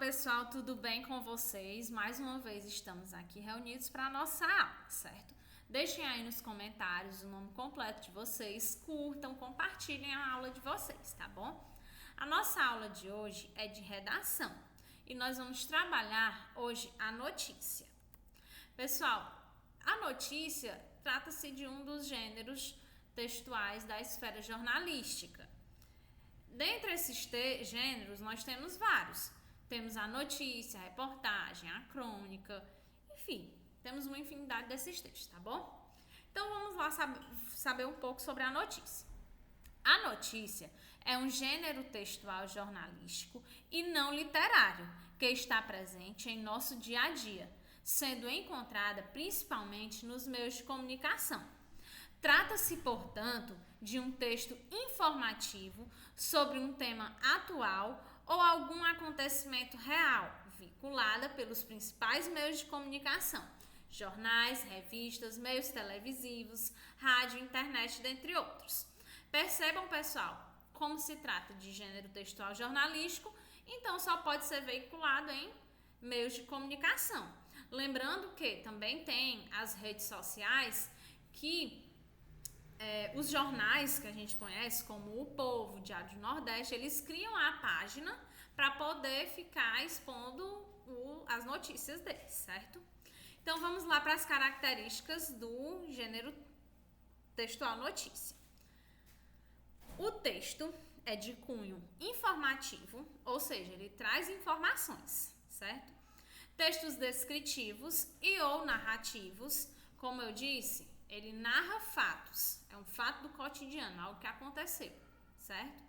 pessoal, tudo bem com vocês? Mais uma vez estamos aqui reunidos para a nossa aula, certo? Deixem aí nos comentários o nome completo de vocês, curtam, compartilhem a aula de vocês, tá bom? A nossa aula de hoje é de redação e nós vamos trabalhar hoje a notícia. Pessoal, a notícia trata-se de um dos gêneros textuais da esfera jornalística. Dentre esses gêneros, nós temos vários. Temos a notícia, a reportagem, a crônica, enfim, temos uma infinidade desses textos, tá bom? Então vamos lá saber um pouco sobre a notícia. A notícia é um gênero textual jornalístico e não literário que está presente em nosso dia a dia, sendo encontrada principalmente nos meios de comunicação. Trata-se, portanto, de um texto informativo sobre um tema atual ou algum acontecimento real, vinculada pelos principais meios de comunicação, jornais, revistas, meios televisivos, rádio, internet, dentre outros. Percebam, pessoal, como se trata de gênero textual jornalístico, então só pode ser veiculado em meios de comunicação. Lembrando que também tem as redes sociais que os jornais que a gente conhece, como o Povo, Diário do Nordeste, eles criam a página para poder ficar expondo as notícias deles, certo? Então vamos lá para as características do gênero textual notícia. O texto é de cunho informativo, ou seja, ele traz informações, certo? Textos descritivos e ou narrativos, como eu disse, ele narra fatos, é um fato do cotidiano, algo que aconteceu, certo?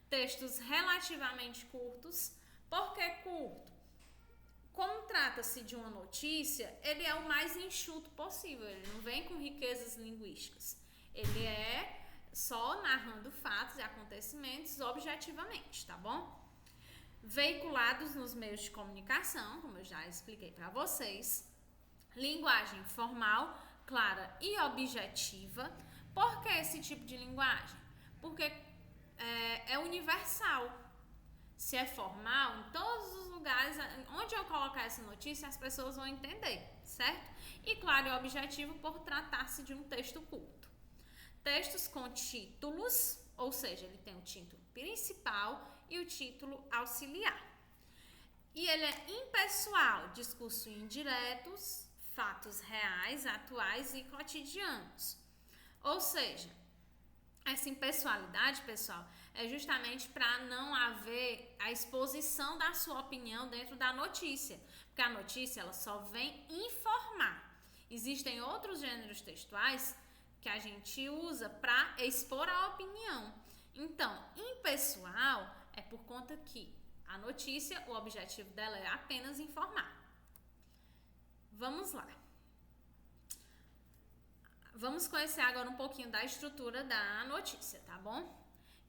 Textos relativamente curtos. Por que curto? Como trata-se de uma notícia, ele é o mais enxuto possível, ele não vem com riquezas linguísticas, ele é só narrando fatos e acontecimentos objetivamente, tá bom? Veiculados nos meios de comunicação, como eu já expliquei para vocês. Linguagem formal, clara e objetiva. Por que esse tipo de linguagem? Porque é universal. Se é formal, em todos os lugares onde eu colocar essa notícia, as pessoas vão entender, certo? E claro e objetivo por tratar-se de um texto curto. Textos com títulos, ou seja, ele tem o título principal e o título auxiliar. E ele é impessoal, discurso indiretos, fatos reais, atuais e cotidianos. Ou seja, essa impessoalidade, pessoal, é justamente para não haver a exposição da sua opinião dentro da notícia, porque a notícia ela só vem informar. Existem outros gêneros textuais que a gente usa para expor a opinião. Então, impessoal é por conta que a notícia, o objetivo dela é apenas informar. Vamos lá. Vamos conhecer agora um pouquinho da estrutura da notícia, tá bom?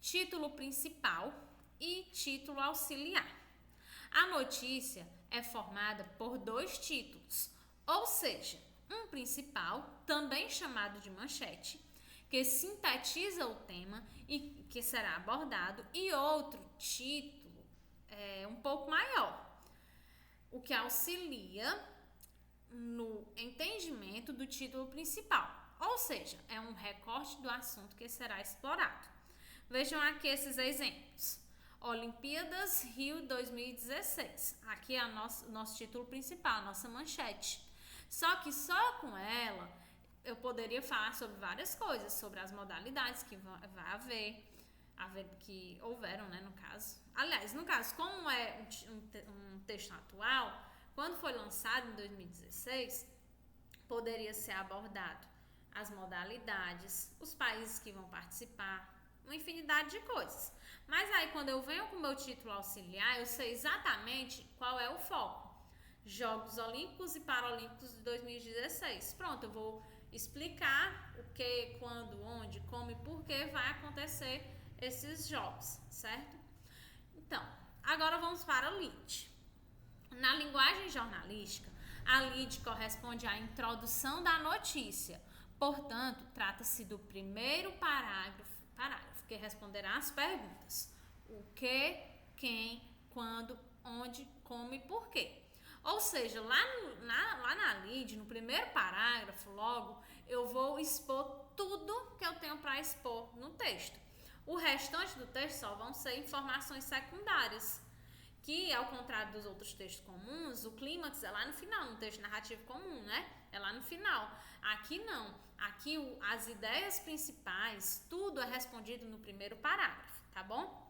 Título principal e título auxiliar. A notícia é formada por dois títulos, ou seja, um principal, também chamado de manchete, que sintetiza o tema e que será abordado, e outro título um pouco maior, o que auxilia no entendimento do título principal, ou seja, é um recorte do assunto que será explorado. Vejam aqui esses exemplos. Olimpíadas Rio 2016. Aqui é o nosso título principal, a nossa manchete. Só que só com ela eu poderia falar sobre várias coisas, sobre as modalidades que vai haver que houveram, né, no caso. Aliás, no caso, como é um texto atual, quando foi lançado em 2016, poderia ser abordado as modalidades, os países que vão participar, uma infinidade de coisas. Mas aí, quando eu venho com o meu título auxiliar, eu sei exatamente qual é o foco. Jogos Olímpicos e Paralímpicos de 2016. Pronto, eu vou explicar o que, quando, onde, como e por que vai acontecer esses jogos, certo? Então, agora vamos para o lead. Na linguagem jornalística, a lead corresponde à introdução da notícia. Portanto, trata-se do primeiro parágrafo que responderá às perguntas: o que, quem, quando, onde, como e por quê. Ou seja, lá na lead, no primeiro parágrafo, logo, eu vou expor tudo que eu tenho para expor no texto. O restante do texto só vão ser informações secundárias, que, ao contrário dos outros textos comuns, o clímax é lá no final, no texto narrativo comum, né? É lá no final. Aqui não. Aqui as ideias principais, tudo é respondido no primeiro parágrafo, tá bom?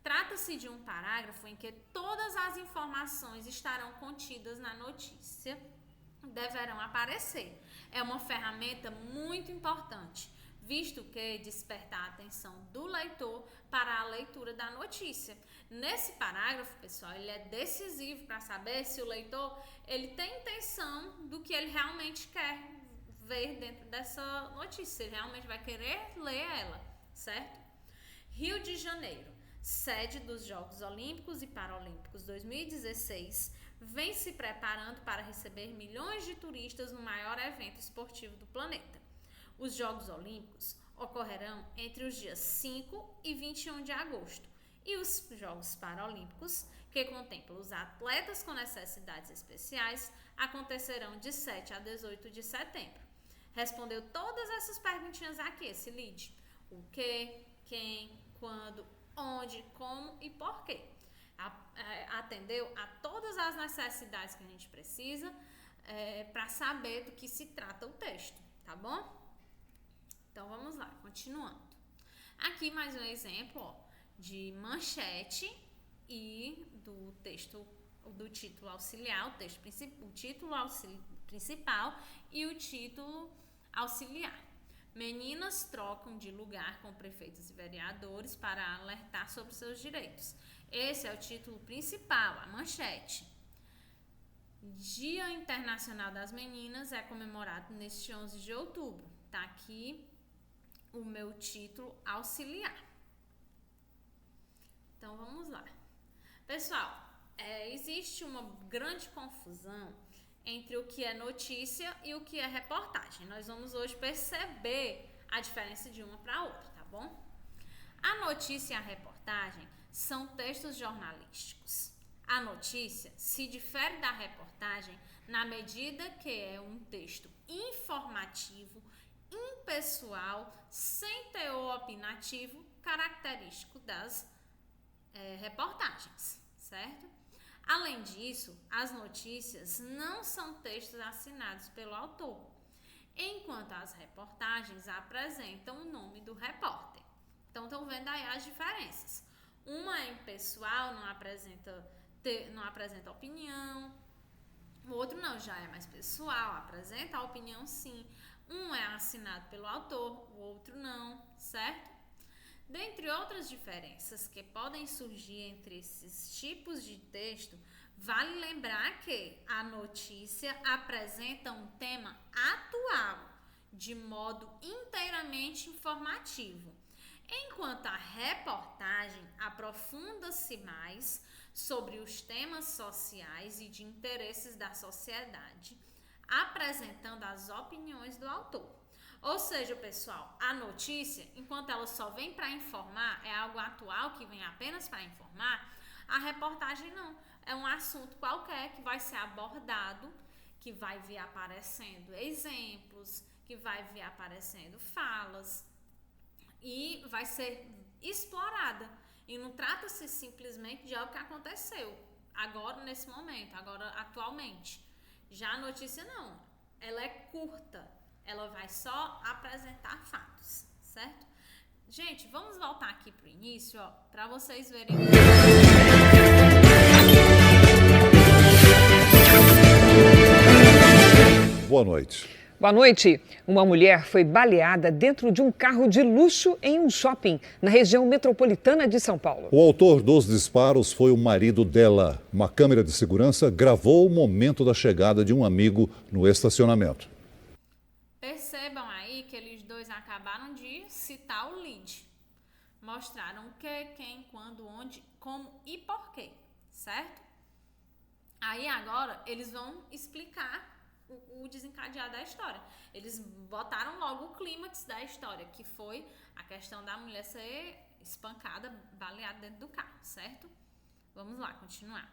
Trata-se de um parágrafo em que todas as informações estarão contidas na notícia, deverão aparecer. É uma ferramenta muito importante, visto que desperta a atenção do leitor para a leitura da notícia. Nesse parágrafo, pessoal, ele é decisivo para saber se o leitor ele tem intenção do que ele realmente quer ver dentro dessa notícia, ele realmente vai querer ler ela, certo? Rio de Janeiro, sede dos Jogos Olímpicos e Paralímpicos 2016, vem se preparando para receber milhões de turistas no maior evento esportivo do planeta. Os Jogos Olímpicos ocorrerão entre os dias 5 e 21 de agosto e os Jogos Paralímpicos, que contemplam os atletas com necessidades especiais, acontecerão de 7 a 18 de setembro. Respondeu todas essas perguntinhas aqui, esse lead. O que, quem, quando, onde, como e por quê. Atendeu a todas as necessidades que a gente precisa para saber do que se trata o texto, tá bom? Então vamos lá, continuando. Aqui mais um exemplo, ó, de manchete e do texto, do título auxiliar, o título principal e o título auxiliar. Meninas trocam de lugar com prefeitos e vereadores para alertar sobre seus direitos. Esse é o título principal, a manchete. Dia Internacional das Meninas é comemorado neste 11 de outubro. Tá aqui o meu título auxiliar. Então vamos lá. Pessoal, existe uma grande confusão entre o que é notícia e o que é reportagem. Nós vamos hoje perceber a diferença de uma para outra, tá bom? A notícia e a reportagem são textos jornalísticos. A notícia se difere da reportagem na medida que é um texto informativo, impessoal, sem teor opinativo, característico das reportagens, certo? Além disso, as notícias não são textos assinados pelo autor, enquanto as reportagens apresentam o nome do repórter. Então, estão vendo aí as diferenças. Uma é impessoal, não apresenta opinião. O outro não, já é mais pessoal, apresenta a opinião sim. Um é assinado pelo autor, o outro não, certo? Dentre outras diferenças que podem surgir entre esses tipos de texto, vale lembrar que a notícia apresenta um tema atual, de modo inteiramente informativo, enquanto a reportagem aprofunda-se mais sobre os temas sociais e de interesses da sociedade, apresentando as opiniões do autor. Ou seja, pessoal, a notícia, enquanto ela só vem para informar, é algo atual que vem apenas para informar, a reportagem não. É um assunto qualquer que vai ser abordado, que vai vir aparecendo exemplos, que vai vir aparecendo falas e vai ser explorada. E não trata-se simplesmente de algo que aconteceu agora, nesse momento, agora, atualmente. Já a notícia não, ela é curta. Ela vai só apresentar fatos, certo? Gente, vamos voltar aqui pro início, ó, para vocês verem. Boa noite. Boa noite. Uma mulher foi baleada dentro de um carro de luxo em um shopping na região metropolitana de São Paulo. O autor dos disparos foi o marido dela. Uma câmera de segurança gravou o momento da chegada de um amigo no estacionamento. Percebam aí que eles dois acabaram de citar o lead. Mostraram o que, quem, quando, onde, como e porquê, certo? Aí agora eles vão explicar o desencadear da história. Eles botaram logo o clímax da história, que foi a questão da mulher ser espancada, baleada dentro do carro, certo? Vamos lá, continuar.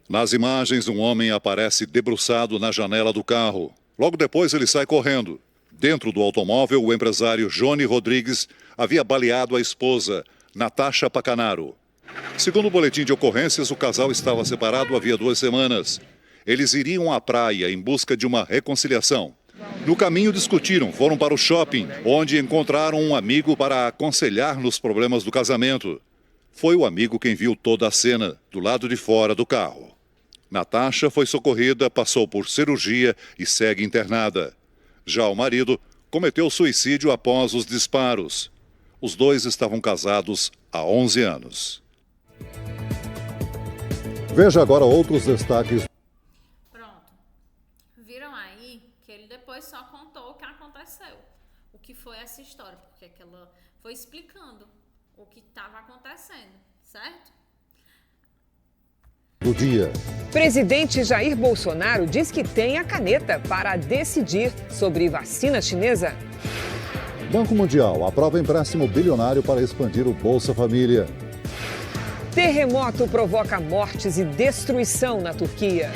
Nas imagens, um homem aparece debruçado na janela do carro. Logo depois, ele sai correndo. Dentro do automóvel, o empresário Johnny Rodrigues havia baleado a esposa, Natasha Pacanaro. Segundo o boletim de ocorrências, o casal estava separado havia 2 semanas. Eles iriam à praia em busca de uma reconciliação. No caminho discutiram, foram para o shopping, onde encontraram um amigo para aconselhar nos problemas do casamento. Foi o amigo quem viu toda a cena, do lado de fora do carro. Natasha foi socorrida, passou por cirurgia e segue internada. Já o marido cometeu suicídio após os disparos. Os dois estavam casados há 11 anos. Veja agora outros destaques. Pronto. Viram aí que ele depois só contou o que aconteceu. O que foi essa história, porque que ela foi explicando o que estava acontecendo, certo? Do dia. Presidente Jair Bolsonaro diz que tem a caneta para decidir sobre vacina chinesa. Banco Mundial aprova empréstimo bilionário para expandir o Bolsa Família. Terremoto provoca mortes e destruição na Turquia.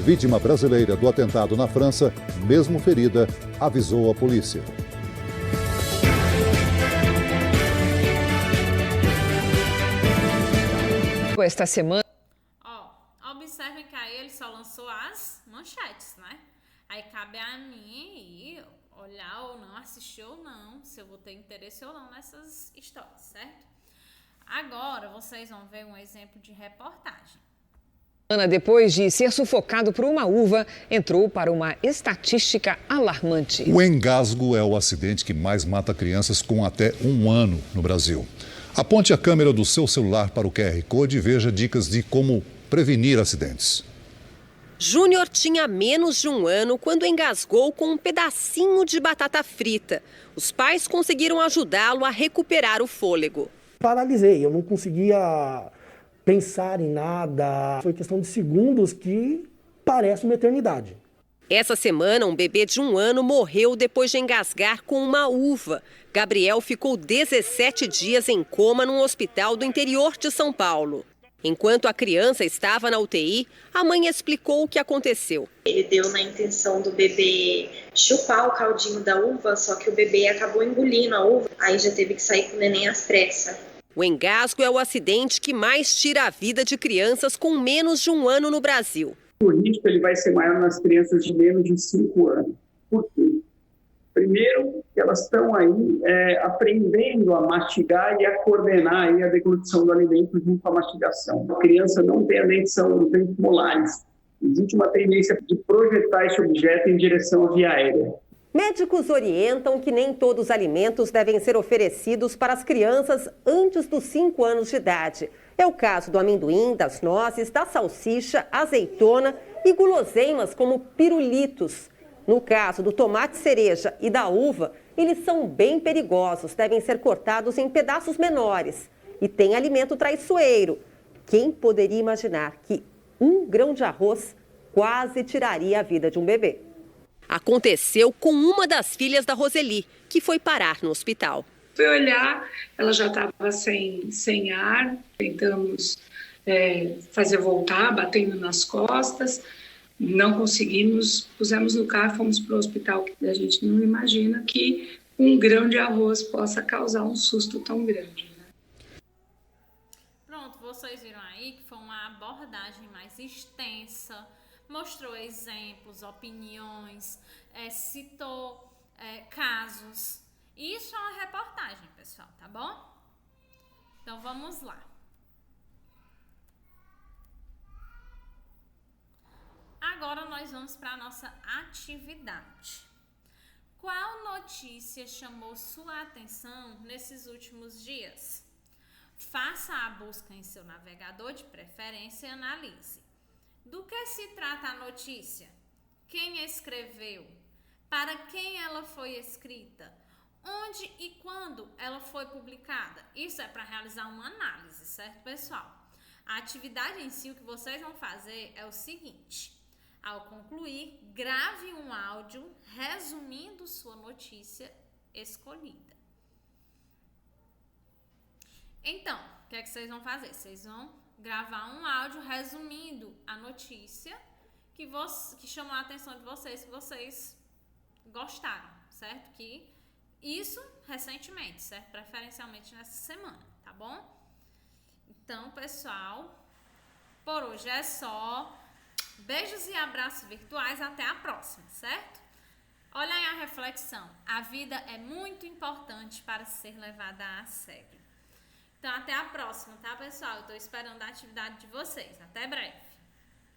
Vítima brasileira do atentado na França, mesmo ferida, avisou a polícia. Esta semana. Observem que aí ele só lançou as manchetes, né? Aí cabe a mim ir olhar ou não, assistir ou não, se eu vou ter interesse ou não nessas histórias, certo? Agora vocês vão ver um exemplo de reportagem. Depois de ser sufocado por uma uva, entrou para uma estatística alarmante. O engasgo é o acidente que mais mata crianças com até 1 ano no Brasil. Aponte a câmera do seu celular para o QR Code e veja dicas de como prevenir acidentes. Júnior tinha menos de 1 ano quando engasgou com um pedacinho de batata frita. Os pais conseguiram ajudá-lo a recuperar o fôlego. Paralisei, eu não conseguia pensar em nada. Foi questão de segundos que parece uma eternidade. Essa semana, um bebê de 1 ano morreu depois de engasgar com uma uva. Gabriel ficou 17 dias em coma num hospital do interior de São Paulo. Enquanto a criança estava na UTI, a mãe explicou o que aconteceu. Ele deu na intenção do bebê chupar o caldinho da uva, só que o bebê acabou engolindo a uva, aí já teve que sair com o neném às pressas. O engasgo é o acidente que mais tira a vida de crianças com menos de 1 ano no Brasil. O risco ele vai ser maior nas crianças de menos de 5 anos. Por quê? Primeiro, elas estão aí aprendendo a mastigar e a coordenar aí a deglutição do alimento junto à mastigação. A criança não tem a dentição, não tem os molares. Existe uma tendência de projetar esse objeto em direção à via aérea. Médicos orientam que nem todos os alimentos devem ser oferecidos para as crianças antes dos 5 anos de idade. É o caso do amendoim, das nozes, da salsicha, azeitona e guloseimas como pirulitos. No caso do tomate cereja e da uva, eles são bem perigosos, devem ser cortados em pedaços menores. E tem alimento traiçoeiro. Quem poderia imaginar que 1 grão de arroz quase tiraria a vida de um bebê? Aconteceu com uma das filhas da Roseli, que foi parar no hospital. Fui olhar, ela já estava sem ar, tentamos fazer voltar, batendo nas costas. Não conseguimos, pusemos no carro, fomos para o hospital. A gente não imagina que 1 grão de arroz possa causar um susto tão grande. Né? Pronto, vocês viram aí que foi uma abordagem mais extensa, mostrou exemplos, opiniões, citou casos. Isso é uma reportagem, pessoal, tá bom? Então vamos lá. Agora nós vamos para a nossa atividade. Qual notícia chamou sua atenção nesses últimos dias? Faça a busca em seu navegador de preferência e analise. Do que se trata a notícia? Quem escreveu? Para quem ela foi escrita? Onde e quando ela foi publicada? Isso é para realizar uma análise, certo, pessoal? A atividade em si, o que vocês vão fazer é o seguinte. Ao concluir, grave um áudio resumindo sua notícia escolhida. Então, o que é que vocês vão fazer? Vocês vão gravar um áudio resumindo a notícia que chamou a atenção de vocês, que vocês gostaram, certo? Que isso recentemente, certo? Preferencialmente nessa semana, tá bom? Então, pessoal, por hoje é só. Beijos e abraços virtuais, até a próxima, certo? Olha aí a reflexão. A vida é muito importante para ser levada a sério. Então, até a próxima, tá, pessoal? Eu tô esperando a atividade de vocês. Até breve.